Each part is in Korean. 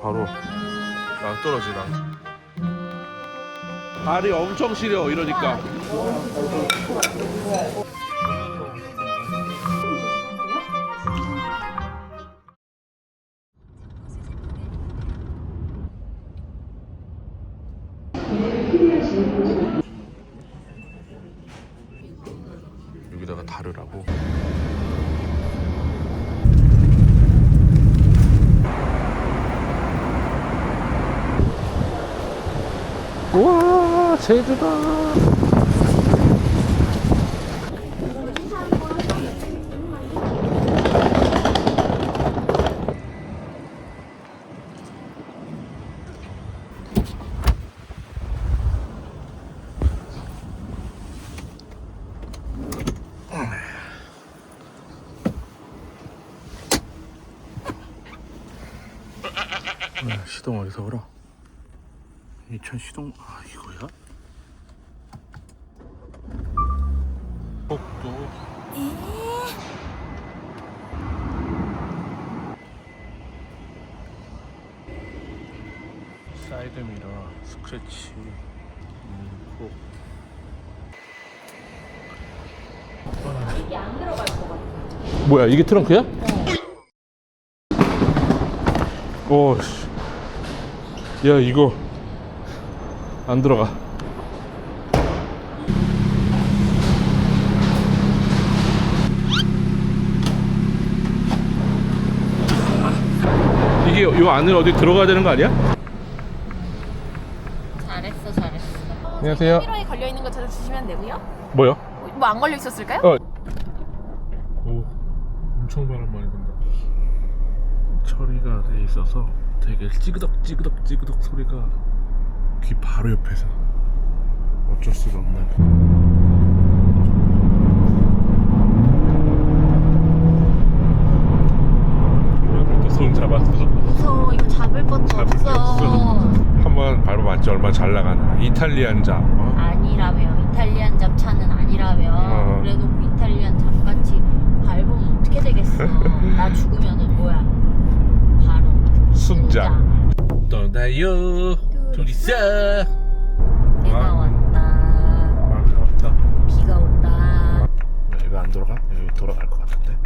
바로 안 떨어지나. 발이 엄청 시려 이러니까. 여기다가 다르라고. 우와, 제주다. 시동 어디서 걸어? 이천 시동, 아 이거야? 복도. 사이드미러, 스크래치, 콕. 이게 안 들어갈 것 같아. 뭐야, 이게 트렁크야? 오, 씨. 야, 이거 안 들어가. 이게 요 안에 어디 들어가야 되는 거 아니야? 잘했어, 잘했어. 안녕하세요. 1호에 걸려 있는 것처럼 주시면 되고요. 뭐요? 뭐 안 걸려 있었을까요? 오, 엄청 바람 많이 분다. 처리가 돼 있어서 되게 찌그덕 소리가 귀 바로 옆에서 어쩔 수가 없네. 손 잡았어. 무서워, 이거 잡을 것도 잡을 게 없어. 한번 바로 맞지 얼마 잘 나가나. 이탈리안 잡. 아니라며, 이탈리안 잡차는 아니라며. 그래놓고 이탈리안 잡같이 밟으면 어떻게 되겠어. 나 죽으면은 뭐야, 바로 순장. 떠나요 둘이서. 내가 왔다. 마음이 왔다. 비가 온다. 이거 안 돌아가? 여기 돌아갈 것 같은데.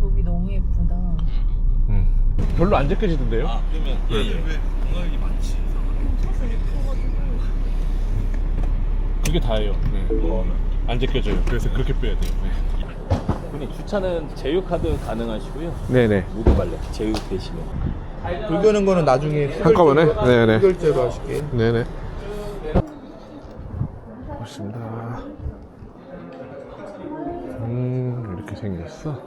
여기 너무 예쁘다. 별로 안 제껴지던데요? 아 그러면 얘 왜 공간이 많지? 그게 다예요. 안 제껴져요. 그래서 그렇게 빼야 돼요. 근데 주차는 제휴카드 가능하시고요. 네네. 무드 발렛 제휴 되시면. 불 끄는 거는 나중에 한꺼번에? 네네. 결제로 하실게요. 네네. 고맙습니다. 이렇게 생겼어.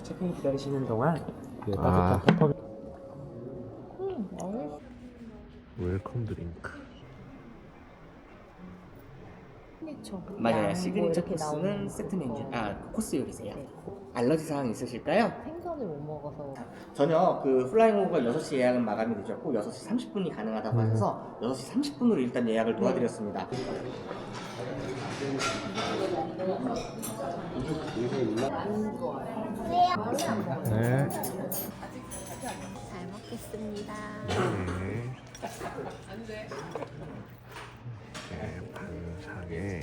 체크인 기다리시는 동안 아. 따뜻한 컵 웰컴 드링크. 맞아요. 시그니처 이렇게 코스는 나오는 세트 메뉴, 코스 요리세요. 알러지 사항 있으실까요? 생선을 못 먹어서. 전혀 그 플라잉 오버가 6시 예약은 마감이 되셨고 6시 30분이 가능하다고 하셔서 6시 30분으로 일단 예약을 도와드렸습니다. 네. 잘 먹겠습니다. 반상에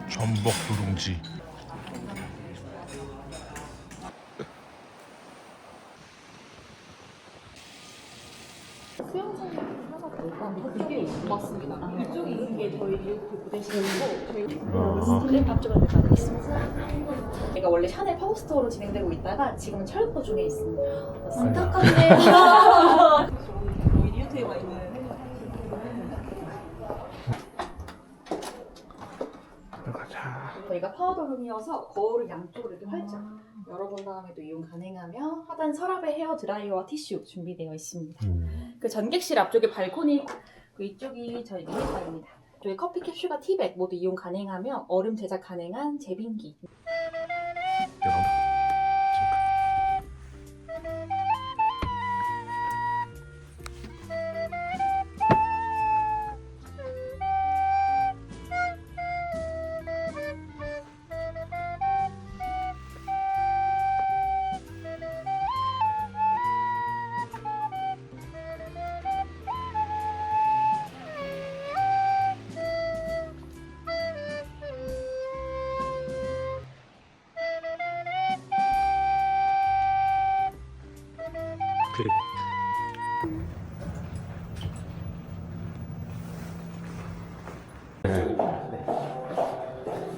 전복 누룽지. 제가 원래 샤넬 파워스토어로 진행되고 있다가 지금은 철거 중에 있습니다. 안타깝네요. 여기 리우트에 와 있는 가자. 저희가 파우더룸이어서 거울을 양쪽으로 이렇게 활짝 열어본 다음에도 이용 가능하며 하단 서랍에 헤어 드라이어와 티슈 준비되어 있습니다. 그 전객실 앞쪽에 발코니, 그 이쪽이 저희 미니바입니다. 저희 커피 캡슐과 티백 모두 이용 가능하며 얼음 제작 가능한 제빙기. 여러분.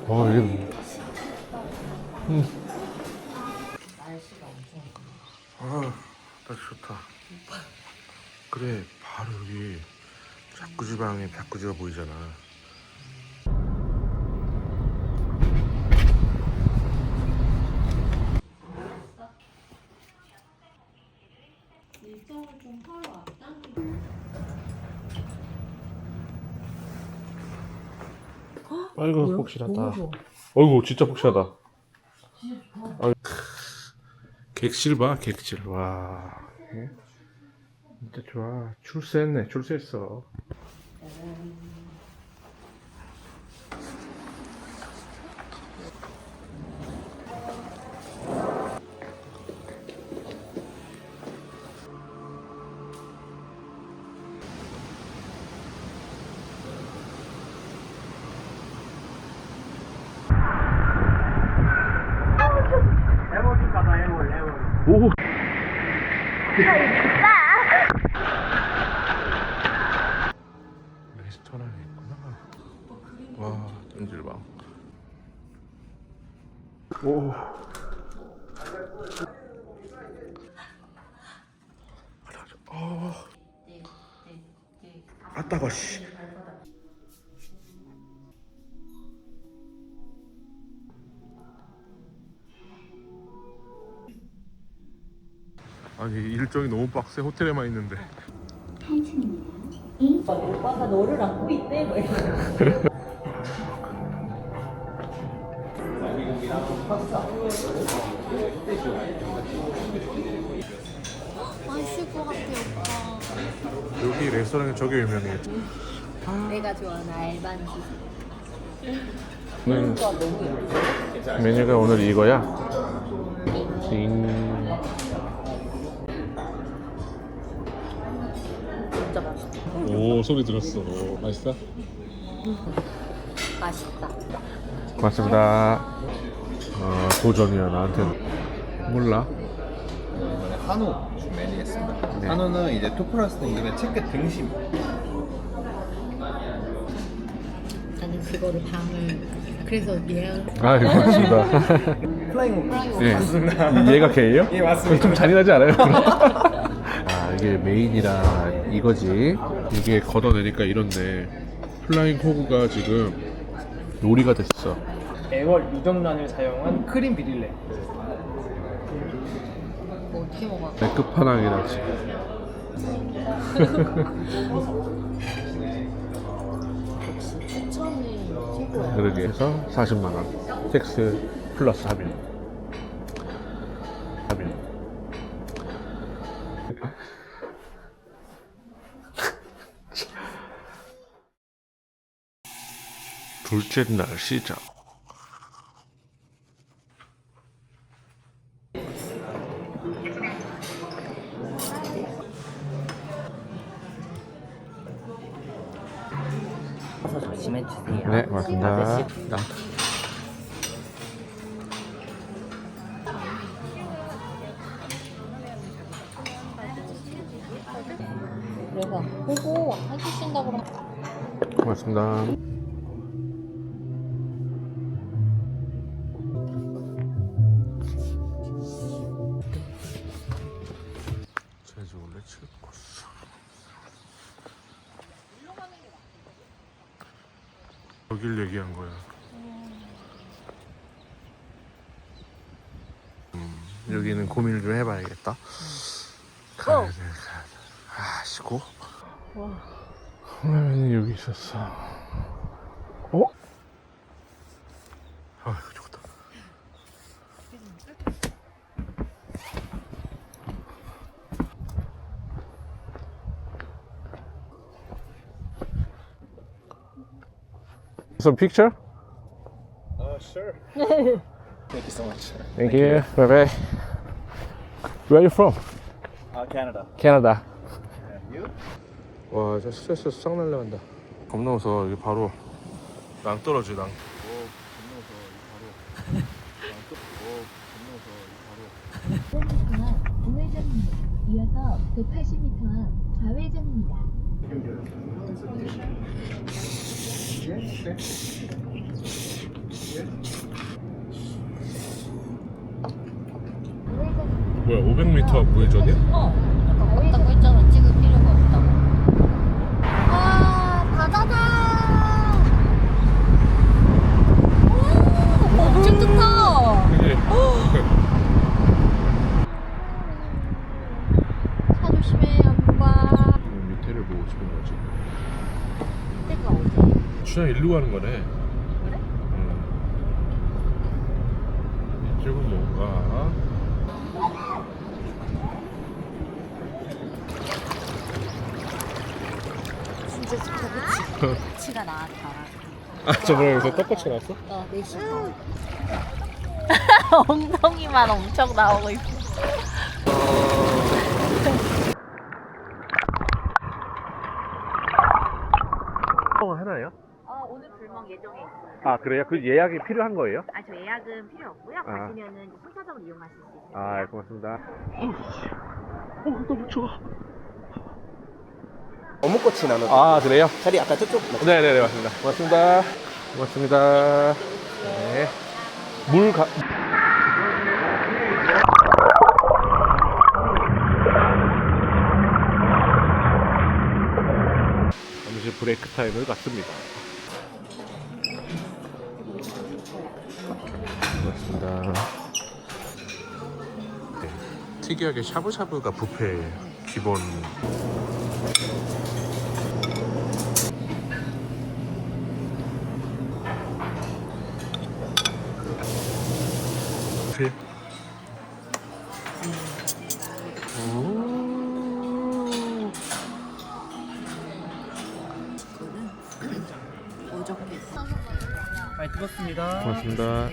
이게. 날씨 좋다. 그래, 바로 여기 벼꾸지방에 벼꾸지가 보이잖아. 아이고 폭실하다. 어이구 진짜 폭실하다. 객실 봐, 객실. 와, 진짜 좋아. 출세했네, 출세했어. 오. 레스토랑이 있구나. 와, 찜질방. 오. 아 따가 씨. 아니 일정이 너무 빡세. 호텔에만 있는데. 오빠가 너를 안고 있대. 뭐 이러고. 맛있을 것 같아 오빠. 여기 레스토랑이 저게 유명해. 내가 좋아하는 알반지. 오늘 메뉴가 오늘 이거야. 띵. 진짜 맛있다. 오 소리 들었어. 오, 맛있어? 맛있다. 고맙습니다. 도전이야 나한테는. 몰라. 한우 메뉴였습니다. 한우는 이제 2플러스 등급의 체크 등심. 나는 그거를 밤을 그래서 예약. 아 고맙습니다. 플라잉 예. 얘가 걔예요? 예, 맞습니다. 좀 잔인하지 않아요? 아 이게 메인이라 이거지. 이게 걷어내니까 이런데 플라잉 호그가 지금 요리가 됐어. 애월 유정란을 사용한 크림 비릴레. 뭐 어떻게 먹어? 내 끝판왕이라 지금. 역시 추천이 최고야. 그러게 해서 40만원 텍스 플러스 하면 둘째 날 시작. 가서 조심해 주세요. 네 맞습니다. 그래서 보고 해주신다 그러면. 고맙습니다. 제주 레츠 코스. 여길 얘기한 거야. 여기는 고민을 좀 해봐야겠다. 가야 돼, 가야 돼. 아, 쉬고. 라면이 여기 있었어. 어? 아, 이거 좋다. Some picture? Sure. Thank you so much. Thank you. Bye bye. Where are you from? Canada. Canada. You? 와, 진짜 스트레스 싹 날라간다. 겁나 무서워. 여기 바로 낭 떨어져, 낭. 우회전입니다. 이어서 180m 앞 좌회전입니다. 뭐야 500m 우회전이야? 없다고 했잖아. 찍을 필요가 없다고. 와, 바다다. 오, 엄청 좋다. 그게 차 조심해, 양봐. 밑에를 보고 싶은 거지. 이때가 어디? 주장 일로 가는 거네. 그래? 이쪽은 뭔가? 진짜 좋다, 그치? 치가 나왔다. 아 저번에 여기서 떡꼬치 나왔어? 내 시간. 엉덩이만 엄청 나오고 있어. 하나요? 오늘 불멍 예정에 있어요. 아 그래요? 그 예약이 필요한 거예요? 저 예약은 필요 없고요. 가시면은 순차적으로 이용하실 수 있어요. 아 고맙습니다. 너무 좋아. 어묵꼬치 나눠. 아 그래요? 자리 아까 저쪽. 네네네 맞습니다. 고맙습니다. 고맙습니다. 네. 물 가. 잠시 브레이크 타임을 갖습니다. 고맙습니다. 네. 특이하게 샤브샤브가 뷔페예요. 기본. 네. 많이 들었습니다. 고맙습니다.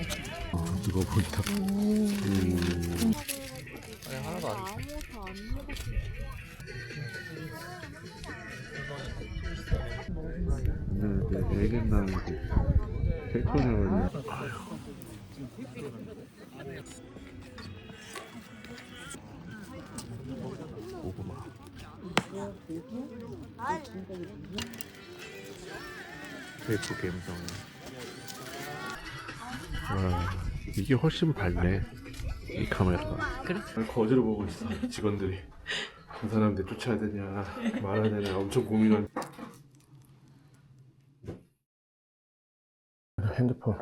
이거 보인다. 하나도 안 네, 얘기했나 백톤을 올려. 고구마. 테이프 감성. 와, 이게 훨씬 밝네. 이 카메라가. 그래? 거지를 보고 있어. 직원들이. 그 사람들 쫓아야 되냐, 말아야 되냐, 엄청 고민을. 핸드폰.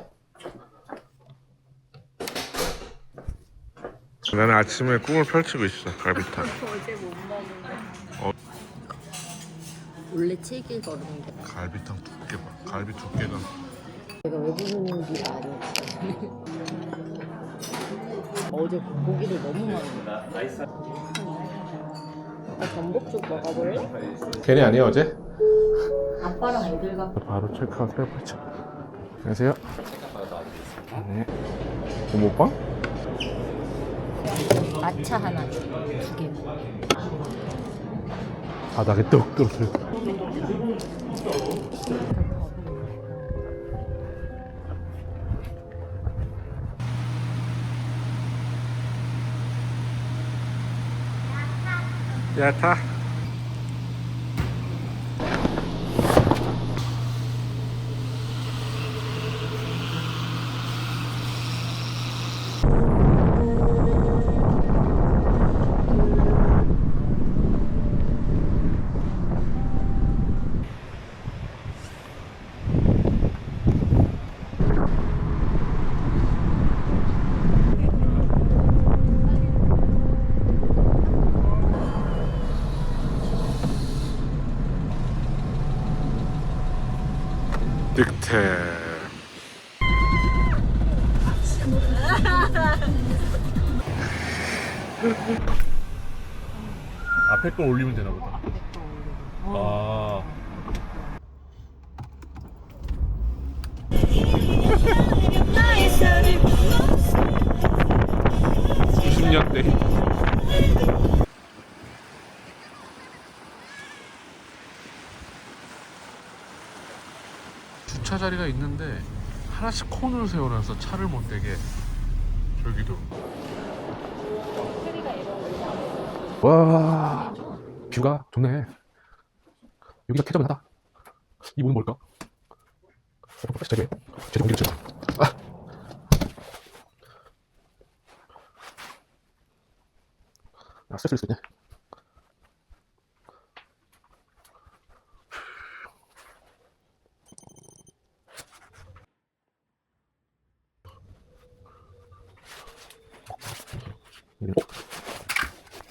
나는 아침에 꿈을 펼치고 있어. 갈비탕. 어제 못 먹는데. 원래 7길 걸으면 돼. 갈비탕 두께 봐. 갈비 두께가. 내가 외국인인지 아니지. 어제 고기를 너무 많이 먹었어. 전복죽 먹어볼래? 걔네 아니야 어제? 아빠랑 애들과 바로 체크아웃 해보자. 안녕하세요. 네. 어묵빵? 마차 하나 2개. 바닥에 떡 떨어져. 야 타. 득템. 앞에 거 올리면 되나 보다. 아. 90년대. 주차 자리가 있는데 하나씩 코너를 세워놔서 차를 못 대게. 저기도. 와, 뷰가 좋네. 여기가 쾌적하다. 이 문은 뭘까? 제주 공기를 쳐. 아, 아, 스트레스 있네.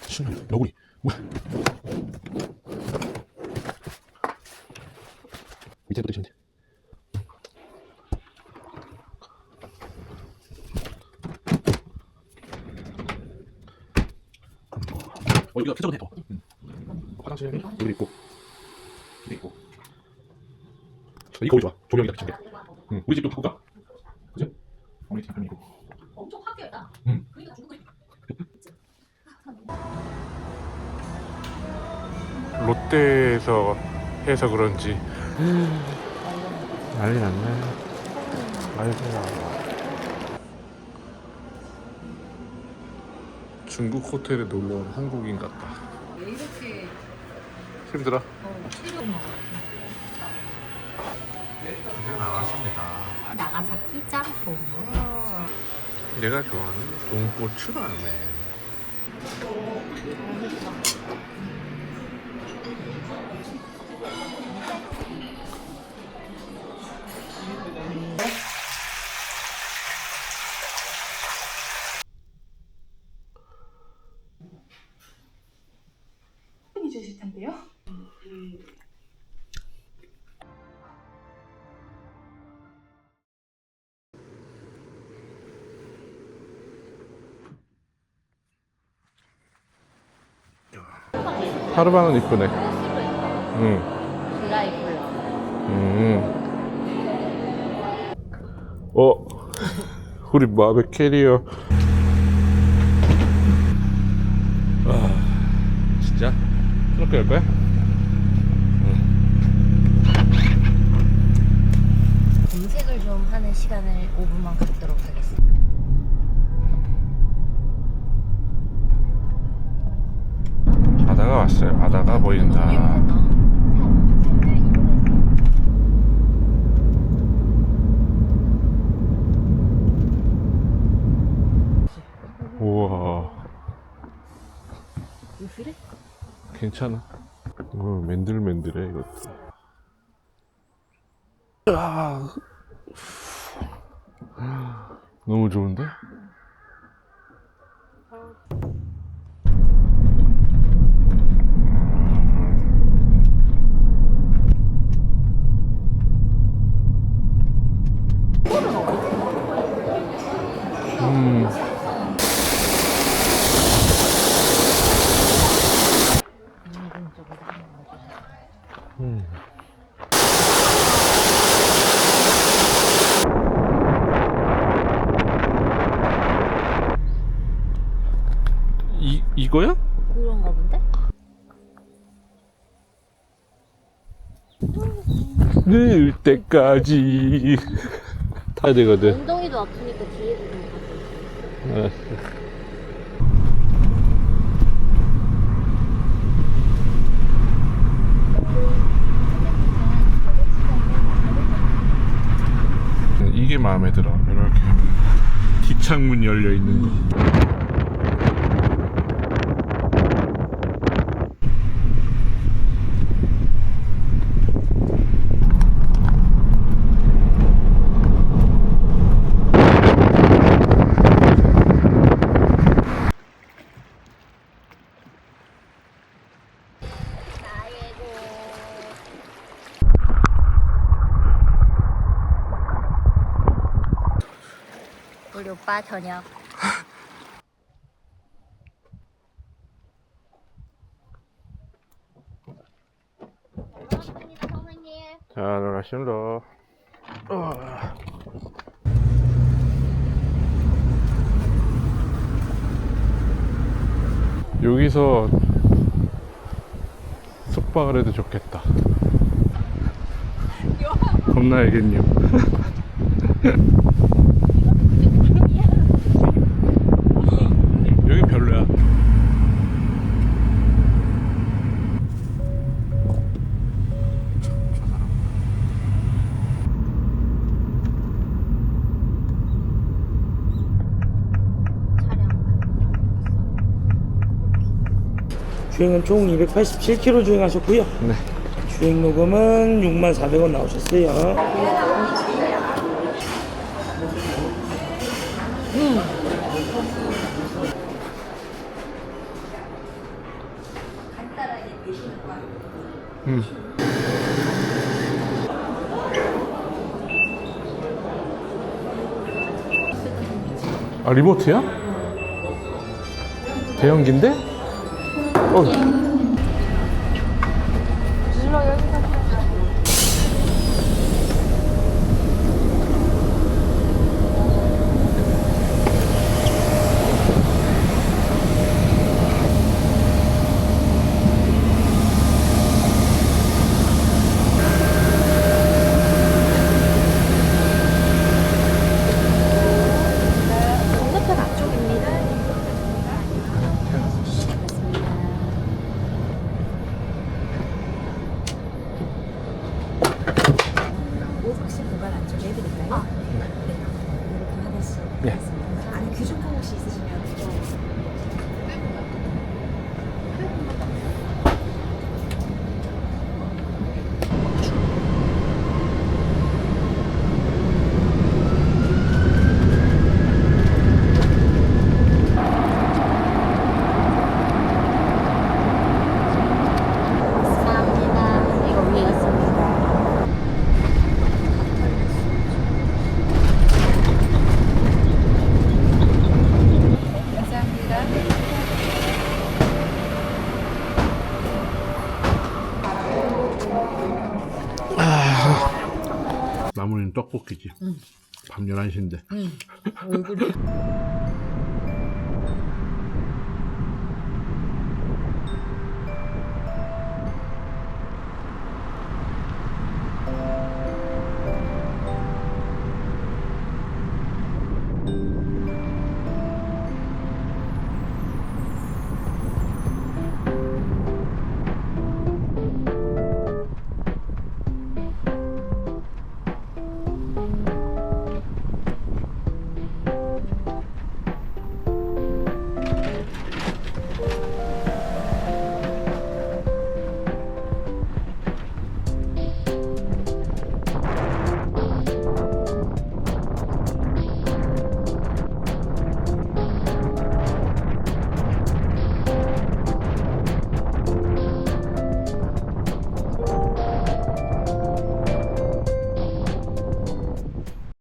신나, 너구리. 뭐야? 밑에부터 있었네. 여기가 쾌적은 해. 화장실 여기 있고, 여기 있고. 이 거울 좋아. 조명이다 비싼 게. 우리 집도 바꿀까? 그지? 우리 집 좀 있고. 엄청 화기애애다. 그러니까 중국 롯데에서 해서 그런지 난리 났네. 아이고. 중국 호텔에 놀러 온 한국인 같다. 왜 이렇게 힘들어? 치료 나왔습니다. 나가사키 짬뽕. 내가 좋아하는 돈코츠 라멘. 주실 텐데요. 하르방은 이쁘네. 드라이플라. 우리 마베 캐리어. 진짜? 그렇게 할 거야? 검색을 좀 하는 시간을 5분만 갖도록 하겠습니다. 바다가 왔어요. 바다가 보인다. 우와. 괜찮아. 맨들맨들해 이것도. 너무 좋은데? 이거야? 그런가 본데? 늘 때까지 타야 되거든. 엉덩이도 아프니까 뒤에도 좀 가고. 이게 마음에 들어. 이렇게 뒷창문 열려 있는 거. 우리 오빠 저녁. 고맙습니다, 선생님. 자, 들어가시면 여기서 숙박을 해도 좋겠다. 겁나 알겠냐. 여기 별로야. 주행은 총 287km 주행하셨고요. 네. 주행 요금은 64,400원 나오셨어요. 아, 리모트야? 대형기인데? 건너편 앞쪽입니다. 오박씨 공간 안쪽에 해드릴까요? 네. 이렇게 하나씩. 네. 안에 귀중한 혹시 있으시면 감사합니다. 이거 위였습니다. 마무리는 떡볶이지. 밤 11시인데. 얼굴이